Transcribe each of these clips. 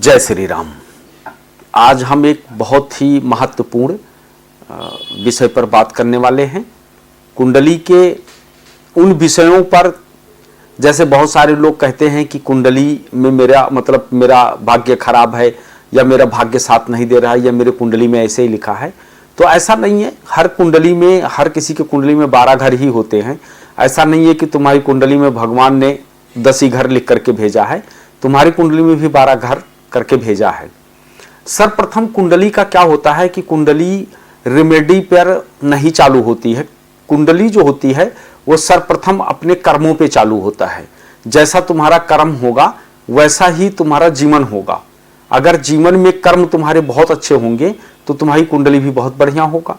जय श्री राम। आज हम एक बहुत ही महत्वपूर्ण विषय पर बात करने वाले हैं। कुंडली के उन विषयों पर, जैसे बहुत सारे लोग कहते हैं कि कुंडली में मेरा भाग्य खराब है, या मेरा भाग्य साथ नहीं दे रहा है, या मेरे कुंडली में ऐसे ही लिखा है। तो ऐसा नहीं है। हर कुंडली में, हर किसी के कुंडली में 12 घर ही होते हैं। ऐसा नहीं है कि तुम्हारी कुंडली में भगवान ने 10 ही घर लिख करके भेजा है, तुम्हारी कुंडली में भी 12 घर करके भेजा है। सर्वप्रथम कुंडली का क्या होता है कि कुंडली रेमेडी पर नहीं चालू होती है। कुंडली जो होती है वो सर्वप्रथम अपने कर्मों पे चालू होता है। जैसा तुम्हारा कर्म होगा वैसा ही तुम्हारा जीवन होगा। अगर जीवन में कर्म तुम्हारे बहुत अच्छे होंगे तो तुम्हारी कुंडली भी बहुत बढ़िया होगा।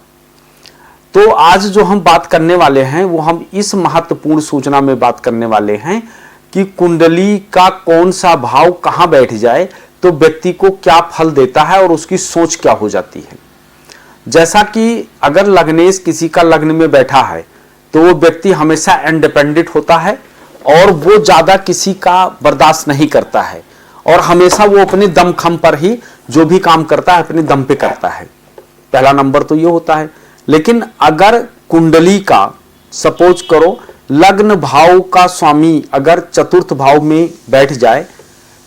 तो आज जो हम बात करने वाले हैं वो हम इस महत्वपूर्ण सूचना में बात करने वाले हैं कि कुंडली का कौन सा भाव कहां बैठ जाए तो व्यक्ति को क्या फल देता है और उसकी सोच क्या हो जाती है। जैसा कि अगर लग्नेश किसी का लग्न में बैठा है तो वो व्यक्ति हमेशा इंडिपेंडेंट होता है और वो ज्यादा किसी का बर्दाश्त नहीं करता है, और हमेशा वो अपने दमखम पर ही जो भी काम करता है अपने दम पे करता है। पहला नंबर तो ये होता है। लेकिन अगर कुंडली का सपोज करो लग्न भाव का स्वामी अगर चतुर्थ भाव में बैठ जाए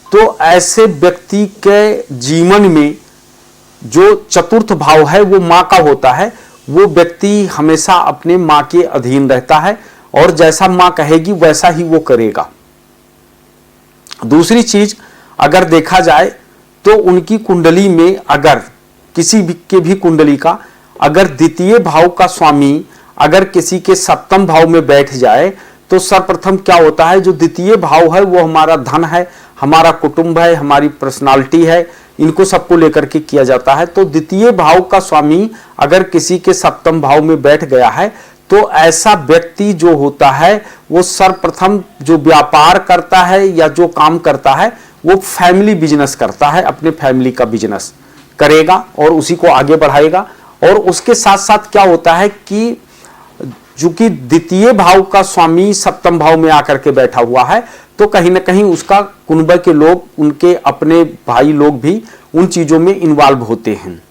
तो ऐसे व्यक्ति के जीवन में जो चतुर्थ भाव है वो माँ का होता है। वो व्यक्ति हमेशा अपने माँ के अधीन रहता है और जैसा माँ कहेगी वैसा ही वो करेगा। दूसरी चीज अगर देखा जाए तो उनकी कुंडली में अगर किसी के भी कुंडली का अगर द्वितीय भाव का स्वामी अगर किसी के सप्तम भाव में बैठ जाए तो सर्वप्रथम क्या होता है, जो द्वितीय भाव है वो हमारा धन है, हमारा कुटुंब है, हमारी पर्सनालिटी है, इनको सबको लेकर के किया जाता है। तो द्वितीय भाव का स्वामी अगर किसी के सप्तम भाव में बैठ गया है तो ऐसा व्यक्ति जो होता है वो सर्वप्रथम जो व्यापार करता है या जो काम करता है वो फैमिली बिजनेस करता है, अपने फैमिली का बिजनेस करेगा और उसी को आगे बढ़ाएगा। और उसके साथ साथ क्या होता है कि चूंकि द्वितीय भाव का स्वामी सप्तम भाव में आकर के बैठा हुआ है तो कहीं ना कहीं उसका कुनबा के लोग, उनके अपने भाई लोग भी उन चीजों में इन्वॉल्व होते हैं।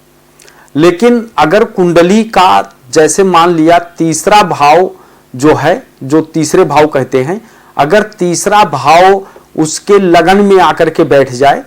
लेकिन अगर कुंडली का जैसे मान लिया तीसरा भाव जो है, जो तीसरे भाव कहते हैं, अगर तीसरा भाव उसके लगन में आकर के बैठ जाए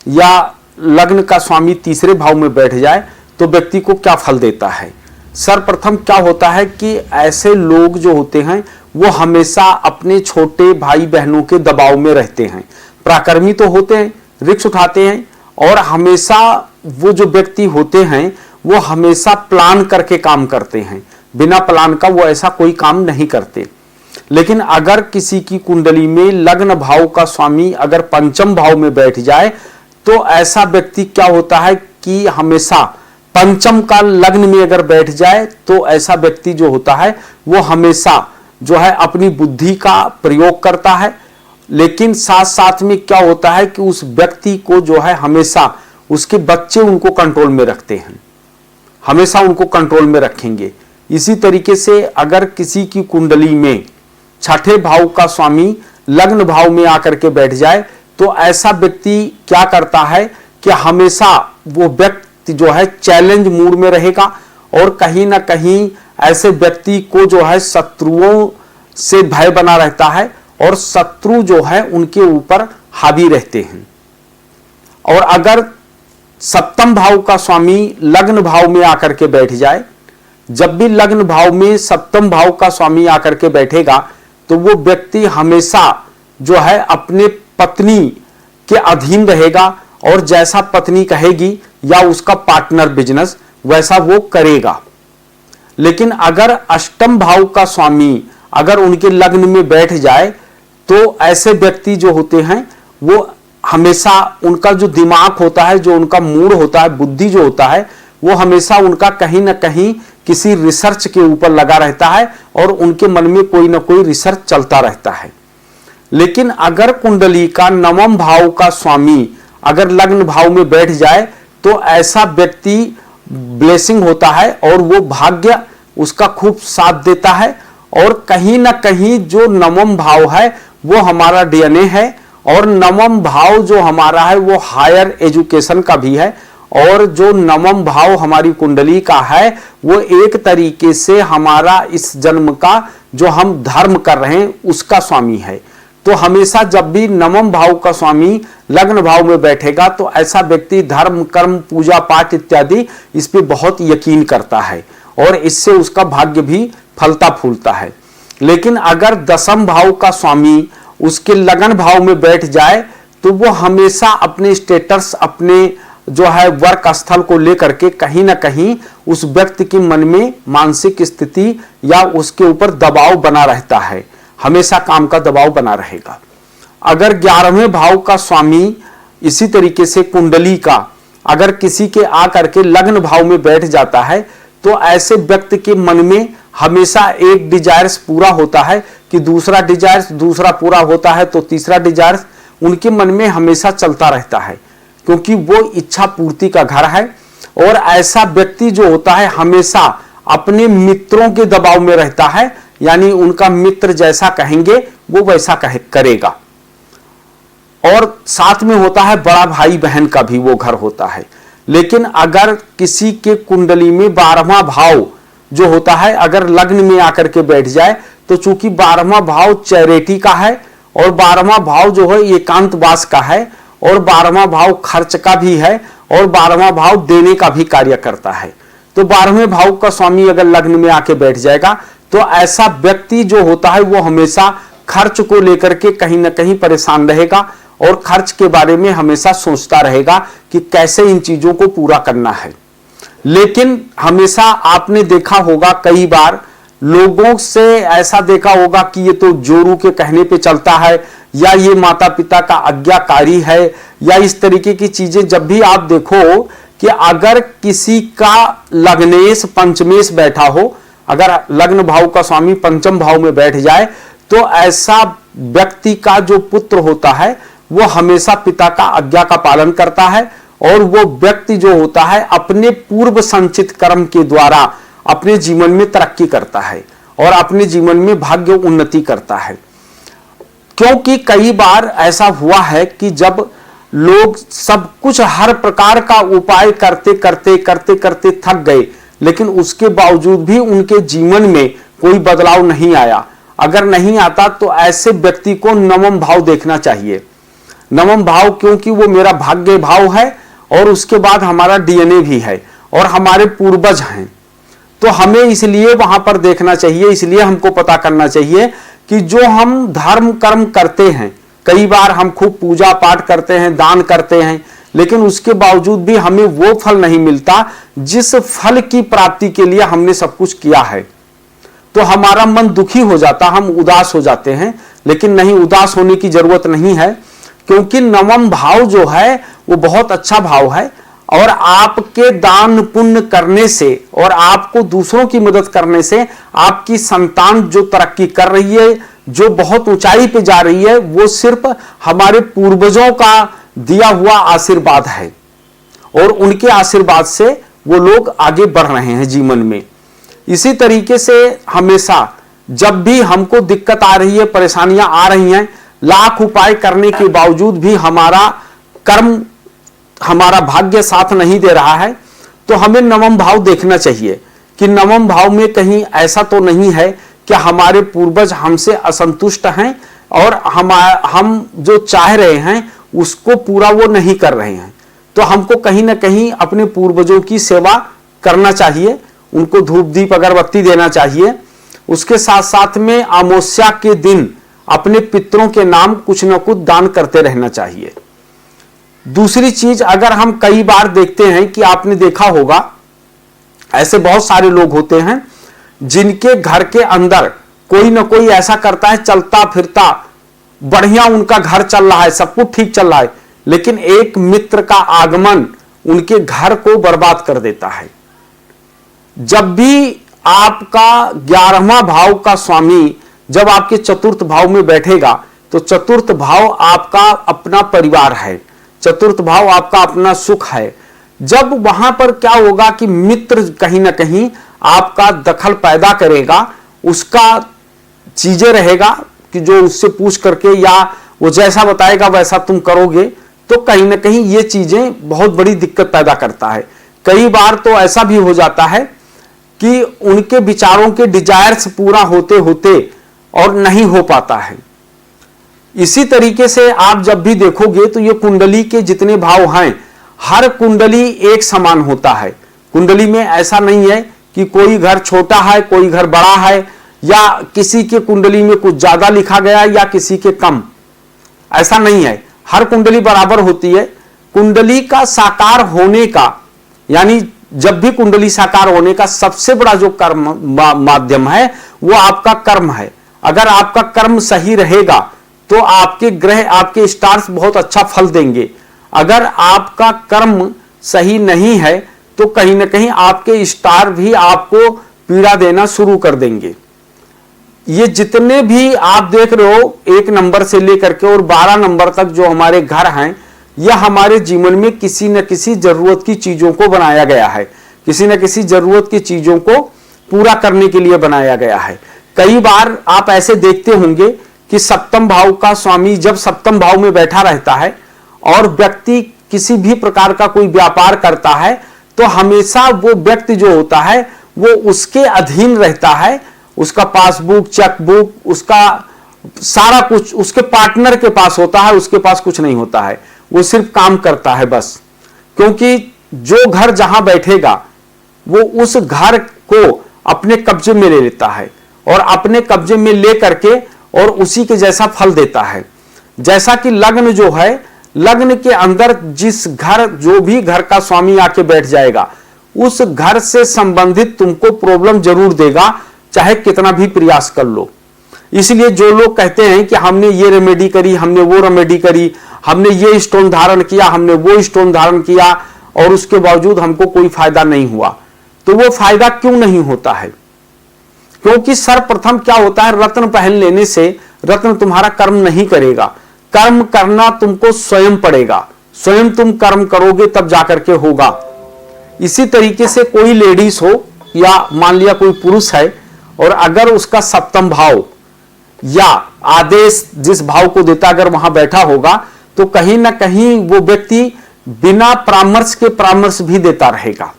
या लग्न का स्वामी तीसरे भाव में बैठ जाए तो व्यक्ति को क्या फल देता है। सर्वप्रथम क्या होता है कि ऐसे लोग जो होते हैं वो हमेशा अपने छोटे भाई बहनों के दबाव में रहते हैं। पराक्रमी तो होते हैं, रिस्क उठाते हैं, और हमेशा वो जो व्यक्ति होते हैं वो हमेशा प्लान करके काम करते हैं। बिना प्लान का वो ऐसा कोई काम नहीं करते। लेकिन अगर किसी की कुंडली में लग्न भाव का स्वामी अगर पंचम भाव में बैठ जाए तो ऐसा व्यक्ति क्या होता है कि हमेशा पंचम का लग्न में अगर बैठ जाए तो ऐसा व्यक्ति जो होता है वो हमेशा जो है अपनी बुद्धि का प्रयोग करता है। लेकिन साथ साथ में क्या होता है कि उस व्यक्ति को जो है हमेशा उसके बच्चे उनको कंट्रोल में रखते हैं, हमेशा उनको कंट्रोल में रखेंगे। इसी तरीके से अगर किसी की कुंडली में छठे भाव का स्वामी लग्न भाव में आकर के बैठ जाए तो ऐसा व्यक्ति क्या करता है कि हमेशा वो व्यक्ति जो है चैलेंज मूड में रहेगा, और कहीं ना कहीं ऐसे व्यक्ति को जो है शत्रुओं से भय बना रहता है और शत्रु जो है उनके ऊपर हावी रहते हैं। और अगर सप्तम भाव का स्वामी लग्न भाव में आकर के बैठ जाए, जब भी लग्न भाव में सप्तम भाव का स्वामी आकर के बैठेगा तो वो व्यक्ति हमेशा जो है अपने पत्नी के अधीन रहेगा, और जैसा पत्नी कहेगी या उसका पार्टनर बिजनेस वैसा वो करेगा। लेकिन अगर अष्टम भाव का स्वामी अगर उनके लग्न में बैठ जाए तो ऐसे व्यक्ति जो होते हैं वो हमेशा उनका जो दिमाग होता है, जो उनका मूड होता है, बुद्धि जो होता है, वो हमेशा उनका कहीं ना कहीं किसी रिसर्च के ऊपर लगा रहता है और उनके मन में कोई ना कोई रिसर्च चलता रहता है। लेकिन अगर कुंडली का नवम भाव का स्वामी अगर लग्न भाव में बैठ जाए तो ऐसा व्यक्ति ब्लेसिंग होता है और वो भाग्य उसका खूब साथ देता है, और कहीं ना कहीं जो नवम भाव है वो हमारा डीएनए है और नवम भाव जो हमारा है वो हायर एजुकेशन का भी है, और जो नवम भाव हमारी कुंडली का है वो एक तरीके से हमारा इस जन्म का जो हम धर्म कर रहे हैं उसका स्वामी है। तो हमेशा जब भी नवम भाव का स्वामी लग्न भाव में बैठेगा तो ऐसा व्यक्ति धर्म कर्म पूजा पाठ इत्यादि इस पे बहुत यकीन करता है और इससे उसका भाग्य भी फलता फूलता है। लेकिन अगर दसम भाव का स्वामी उसके लगन भाव में बैठ जाए तो वो हमेशा अपने स्टेटस, अपने जो है वर्क स्थल को लेकर के कहीं ना कहीं उस व्यक्ति के मन में मानसिक स्थिति या उसके ऊपर दबाव बना रहता है, हमेशा काम का दबाव बना रहेगा। अगर 11वें भाव का स्वामी इसी तरीके से कुंडली का अगर किसी के आकर के लग्न भाव में बैठ जाता है तो ऐसे व्यक्ति के मन में हमेशा एक डिजायर्स पूरा होता है कि दूसरा डिजायर्स, दूसरा पूरा होता है तो तीसरा डिजायर्स उनके मन में हमेशा चलता रहता है, क्योंकि वो इच्छा पूर्ति का घर है। और ऐसा व्यक्ति जो होता है हमेशा अपने मित्रों के दबाव में रहता है, यानी उनका मित्र जैसा कहेंगे वो वैसा करेगा। और साथ में होता है बड़ा भाई बहन का भी वो घर होता है। लेकिन अगर किसी के कुंडली में 12वां भाव जो होता है अगर लग्न में आकर के बैठ जाए तो चूंकि 12वां भाव चैरिटी का है और 12वां भाव जो है एकांतवास का है और 12वां भाव खर्च का भी है और 12वां भाव देने का भी कार्य करता है, तो 12वें भाव का स्वामी अगर लग्न में आके बैठ जाएगा तो ऐसा व्यक्ति जो होता है वो हमेशा खर्च को लेकर के कहीं ना कहीं परेशान रहेगा और खर्च के बारे में हमेशा सोचता रहेगा कि कैसे इन चीजों को पूरा करना है। लेकिन हमेशा आपने देखा होगा कई बार लोगों से ऐसा देखा होगा कि ये तो जोरू के कहने पे चलता है या ये माता पिता का आज्ञाकारी है या इस तरीके की चीजें। जब भी आप देखो कि अगर किसी का लग्नेश पंचमेश बैठा हो, अगर लग्न भाव का स्वामी पंचम भाव में बैठ जाए तो ऐसा व्यक्ति का जो पुत्र होता है वो हमेशा पिता का आज्ञा का पालन करता है और वो व्यक्ति जो होता है अपने पूर्व संचित कर्म के द्वारा अपने जीवन में तरक्की करता है और अपने जीवन में भाग्य उन्नति करता है। क्योंकि कई बार ऐसा हुआ है कि जब लोग सब कुछ हर प्रकार का उपाय करते करते करते करते थक गए लेकिन उसके बावजूद भी उनके जीवन में कोई बदलाव नहीं आया। अगर नहीं आता तो ऐसे व्यक्ति को नवम भाव देखना चाहिए। नवम भाव क्योंकि वो मेरा भाग्य भाव है और उसके बाद हमारा डीएनए भी है और हमारे पूर्वज हैं, तो हमें इसलिए वहां पर देखना चाहिए। इसलिए हमको पता करना चाहिए कि जो हम धर्म कर्म करते हैं, कई बार हम खूब पूजा पाठ करते हैं, दान करते हैं, लेकिन उसके बावजूद भी हमें वो फल नहीं मिलता जिस फल की प्राप्ति के लिए हमने सब कुछ किया है, तो हमारा मन दुखी हो जाता, हम उदास हो जाते हैं। लेकिन नहीं, उदास होने की जरूरत नहीं है, क्योंकि नवम भाव जो है वो बहुत अच्छा भाव है और आपके दान पुण्य करने से और आपको दूसरों की मदद करने से आपकी संतान जो तरक्की कर रही है, जो बहुत ऊंचाई पे जा रही है, वो सिर्फ हमारे पूर्वजों का दिया हुआ आशीर्वाद है और उनके आशीर्वाद से वो लोग आगे बढ़ रहे हैं जीवन में। इसी तरीके से हमेशा जब भी हमको दिक्कत आ रही है, परेशानियां आ रही हैं, लाख उपाय करने के बावजूद भी हमारा कर्म, हमारा भाग्य साथ नहीं दे रहा है, तो हमें नवम भाव देखना चाहिए कि नवम भाव में कहीं ऐसा तो नहीं है कि हमारे पूर्वज हमसे असंतुष्ट हैं और हम जो चाह रहे हैं उसको पूरा वो नहीं कर रहे हैं। तो हमको कहीं ना कहीं अपने पूर्वजों की सेवा करना चाहिए, उनको धूप दीप अगरबत्ती देना चाहिए। उसके साथ साथ में अमावस्या के दिन अपने पितरों के नाम कुछ न कुछ दान करते रहना चाहिए। दूसरी चीज, अगर हम कई बार देखते हैं कि आपने देखा होगा ऐसे बहुत सारे लोग होते हैं जिनके घर के अंदर कोई ना कोई ऐसा करता है, चलता फिरता बढ़िया उनका घर चल रहा है, सब कुछ ठीक चल रहा है, लेकिन एक मित्र का आगमन उनके घर को बर्बाद कर देता है। जब भी आपका 11वां भाव का स्वामी जब आपके चतुर्थ भाव में बैठेगा तो चतुर्थ भाव आपका अपना परिवार है, चतुर्थ भाव आपका अपना सुख है। जब वहां पर क्या होगा कि मित्र कहीं ना कहीं आपका दखल पैदा करेगा, उसका चीजें रहेगा कि जो उससे पूछ करके या वो जैसा बताएगा वैसा तुम करोगे, तो कहीं ना कहीं ये चीजें बहुत बड़ी दिक्कत पैदा करता है। कई बार तो ऐसा भी हो जाता है कि उनके विचारों के डिजायर्स पूरा होते होते और नहीं हो पाता है। इसी तरीके से आप जब भी देखोगे तो ये कुंडली के जितने भाव हैं, हर कुंडली एक समान होता है। कुंडली में ऐसा नहीं है कि कोई घर छोटा है कोई घर बड़ा है, या किसी के कुंडली में कुछ ज्यादा लिखा गया या किसी के कम, ऐसा नहीं है। हर कुंडली बराबर होती है। कुंडली का साकार होने का, यानी जब भी कुंडली साकार होने का सबसे बड़ा जो कर्म माध्यम है वो आपका कर्म है। अगर आपका कर्म सही रहेगा तो आपके ग्रह, आपके स्टार्स बहुत अच्छा फल देंगे। अगर आपका कर्म सही नहीं है तो कहीं ना कहीं आपके स्टार भी आपको पीड़ा देना शुरू कर देंगे। ये जितने भी आप देख रहे हो 1 नंबर से लेकर के और 12 नंबर तक जो हमारे घर हैं, यह हमारे जीवन में किसी न किसी जरूरत की चीजों को बनाया गया है, किसी न किसी जरूरत की चीजों को पूरा करने के लिए बनाया गया है। कई बार आप ऐसे देखते होंगे कि सप्तम भाव का स्वामी जब सप्तम भाव में बैठा रहता है और व्यक्ति किसी भी प्रकार का कोई व्यापार करता है, तो हमेशा वो व्यक्ति जो होता है वो उसके अधीन रहता है। उसका पासबुक, चेकबुक, उसका सारा कुछ उसके पार्टनर के पास होता है, उसके पास कुछ नहीं होता है। वो सिर्फ काम करता है बस। क्योंकि जो घर जहां बैठेगा वो उस घर को अपने कब्जे में ले लेता है और अपने कब्जे में ले करके और उसी के जैसा फल देता है। जैसा कि लग्न जो है, लग्न के अंदर जिस घर, जो भी घर का स्वामी आके बैठ जाएगा उस घर से संबंधित तुमको प्रॉब्लम जरूर देगा, चाहे कितना भी प्रयास कर लो। इसलिए जो लोग कहते हैं कि हमने ये रेमेडी करी, हमने वो रेमेडी करी, हमने ये स्टोन धारण किया, हमने वो स्टोन धारण किया और उसके बावजूद हमको कोई फायदा नहीं हुआ, तो वो फायदा क्यों नहीं होता है? क्योंकि सर्वप्रथम क्या होता है, रत्न पहन लेने से रत्न तुम्हारा कर्म नहीं करेगा। कर्म करना तुमको स्वयं पड़ेगा, स्वयं तुम कर्म करोगे तब जाकर के होगा। इसी तरीके से कोई लेडीज हो या मान लिया कोई पुरुष है और अगर उसका सप्तम भाव या आदेश जिस भाव को देता अगर वहां बैठा होगा तो कहीं ना कहीं वो व्यक्ति बिना परामर्श के परामर्श भी देता रहेगा।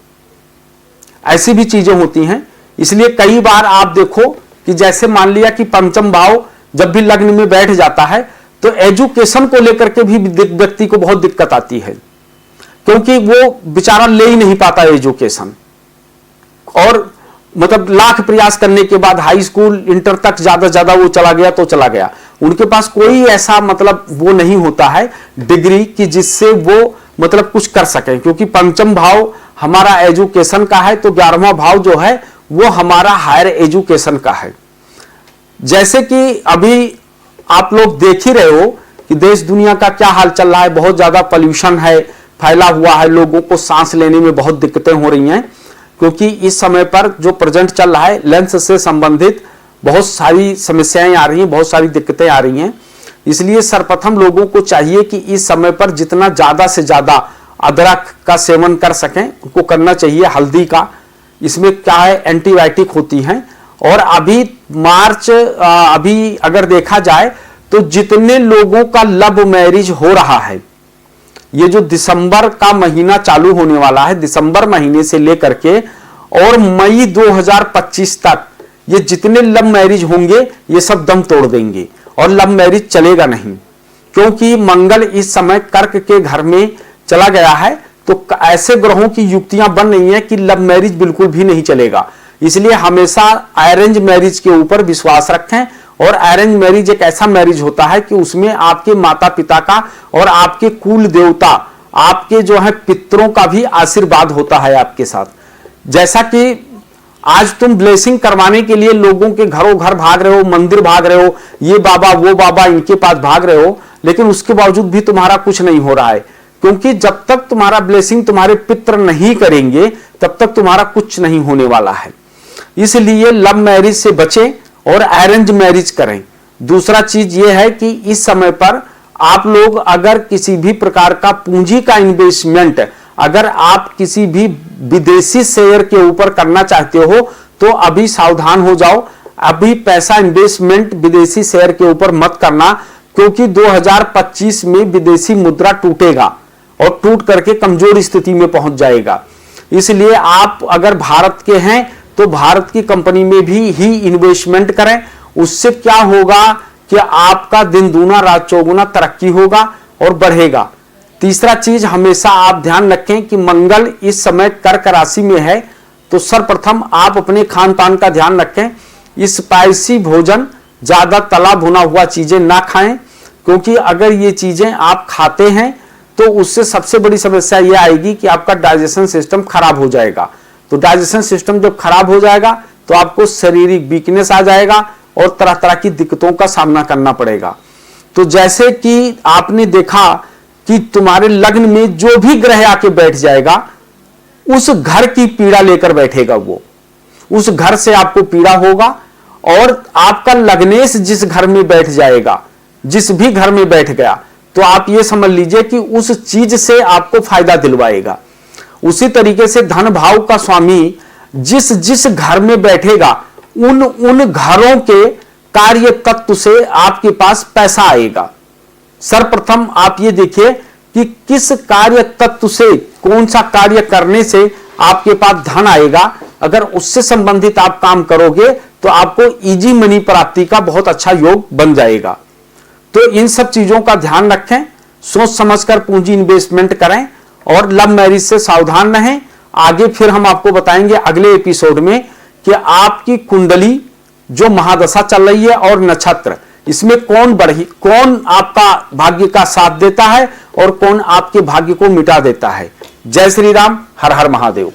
ऐसी भी चीजें होती हैं। इसलिए कई बार आप देखो कि जैसे मान लिया कि पंचम भाव जब भी लग्न में बैठ जाता है तो एजुकेशन को लेकर के भी व्यक्ति को बहुत दिक्कत आती है, क्योंकि वो बेचारा ले ही नहीं पाता एजुकेशन। और मतलब लाख प्रयास करने के बाद हाई स्कूल, इंटर तक ज्यादा वो चला गया तो चला गया। उनके पास कोई ऐसा मतलब वो नहीं होता है डिग्री कि जिससे वो मतलब कुछ कर सके, क्योंकि पंचम भाव हमारा एजुकेशन का है तो 11वां भाव जो है वो हमारा हायर एजुकेशन का है। जैसे कि अभी आप लोग देख ही रहे हो कि देश दुनिया का क्या हाल चल रहा है, बहुत ज्यादा पॉल्यूशन है, फैला हुआ है, लोगों को सांस लेने में बहुत दिक्कतें हो रही हैं, क्योंकि इस समय पर जो प्रेजेंट चल रहा है लेंस से संबंधित बहुत सारी समस्याएं आ रही हैं, बहुत सारी दिक्कतें आ रही हैं। इसलिए सर्वप्रथम लोगों को चाहिए कि इस समय पर जितना ज्यादा से ज्यादा अदरक का सेवन कर सकें उनको करना चाहिए। हल्दी का, इसमें क्या है, एंटीबायोटिक होती हैं। और अभी मार्च, अभी अगर देखा जाए तो जितने लोगों का लव मैरिज हो रहा है, ये जो दिसंबर का महीना चालू होने वाला है, दिसंबर महीने से लेकर के और मई 2025 तक ये जितने लव मैरिज होंगे ये सब दम तोड़ देंगे और लव मैरिज चलेगा नहीं, क्योंकि मंगल इस समय कर्क के घर में चला गया है। तो ऐसे ग्रहों की युक्तियां बन रही हैं कि लव मैरिज बिल्कुल भी नहीं चलेगा। इसलिए हमेशा अरेंज मैरिज के ऊपर विश्वास रखें। और अरेंज मैरिज एक ऐसा मैरिज होता है कि उसमें आपके माता पिता का और आपके कुल देवता, आपके जो है पितरों का भी आशीर्वाद होता है आपके साथ। जैसा कि आज तुम ब्लेसिंग करवाने के लिए लोगों के घरों घर भाग रहे हो, मंदिर भाग रहे हो, ये बाबा वो बाबा इनके पास भाग रहे हो, लेकिन उसके बावजूद भी तुम्हारा कुछ नहीं हो रहा है, क्योंकि जब तक तुम्हारा ब्लेसिंग तुम्हारे पितर नहीं करेंगे तब तक तुम्हारा कुछ नहीं होने वाला है। इसलिए लव मैरिज से बचें और अरेंज मैरिज करें। दूसरा चीज यह है कि इस समय पर आप लोग अगर किसी भी प्रकार का पूंजी का इन्वेस्टमेंट, अगर आप किसी भी विदेशी शेयर के ऊपर करना चाहते हो तो अभी सावधान हो जाओ। अभी पैसा इन्वेस्टमेंट विदेशी शेयर के ऊपर मत करना, क्योंकि 2025 में विदेशी मुद्रा टूटेगा और टूट करके कमजोर स्थिति में पहुंच जाएगा। इसलिए आप अगर भारत के हैं तो भारत की कंपनी में भी ही इन्वेस्टमेंट करें। उससे क्या होगा कि आपका दिन दूना रात चौगुना तरक्की होगा और बढ़ेगा। तीसरा चीज हमेशा आप ध्यान रखें कि मंगल इस समय कर्क राशि में है, तो सर्वप्रथम आप अपने खान पान का ध्यान रखें। स्पाइसी भोजन, ज्यादा तला भुना हुआ चीजें ना खाएं, क्योंकि अगर ये चीजें आप खाते हैं तो उससे सबसे बड़ी समस्या यह आएगी कि आपका डाइजेशन सिस्टम खराब हो जाएगा। तो डाइजेशन सिस्टम जब खराब हो जाएगा तो आपको शारीरिक वीकनेस आ जाएगा और तरह तरह की दिक्कतों का सामना करना पड़ेगा। तो जैसे कि आपने देखा कि तुम्हारे लग्न में जो भी ग्रह आके बैठ जाएगा उस घर की पीड़ा लेकर बैठेगा, वो उस घर से आपको पीड़ा होगा। और आपका लग्नेश जिस घर में बैठ जाएगा, जिस भी घर में बैठ गया, तो आप ये समझ लीजिए कि उस चीज से आपको फायदा दिलवाएगा। उसी तरीके से धन भाव का स्वामी जिस जिस घर में बैठेगा उन घरों के कार्य तत्व से आपके पास पैसा आएगा। सर्वप्रथम आप ये देखिए कि किस कार्य तत्व से, कौन सा कार्य करने से आपके पास धन आएगा। अगर उससे संबंधित आप काम करोगे तो आपको इजी मनी प्राप्ति का बहुत अच्छा योग बन जाएगा। तो इन सब चीजों का ध्यान रखें, सोच समझकर पूंजी इन्वेस्टमेंट करें और लव मैरिज से सावधान रहें। आगे फिर हम आपको बताएंगे अगले एपिसोड में कि आपकी कुंडली जो महादशा चल रही है और नक्षत्र, इसमें कौन आपका भाग्य का साथ देता है और कौन आपके भाग्य को मिटा देता है। जय श्री राम, हर हर महादेव।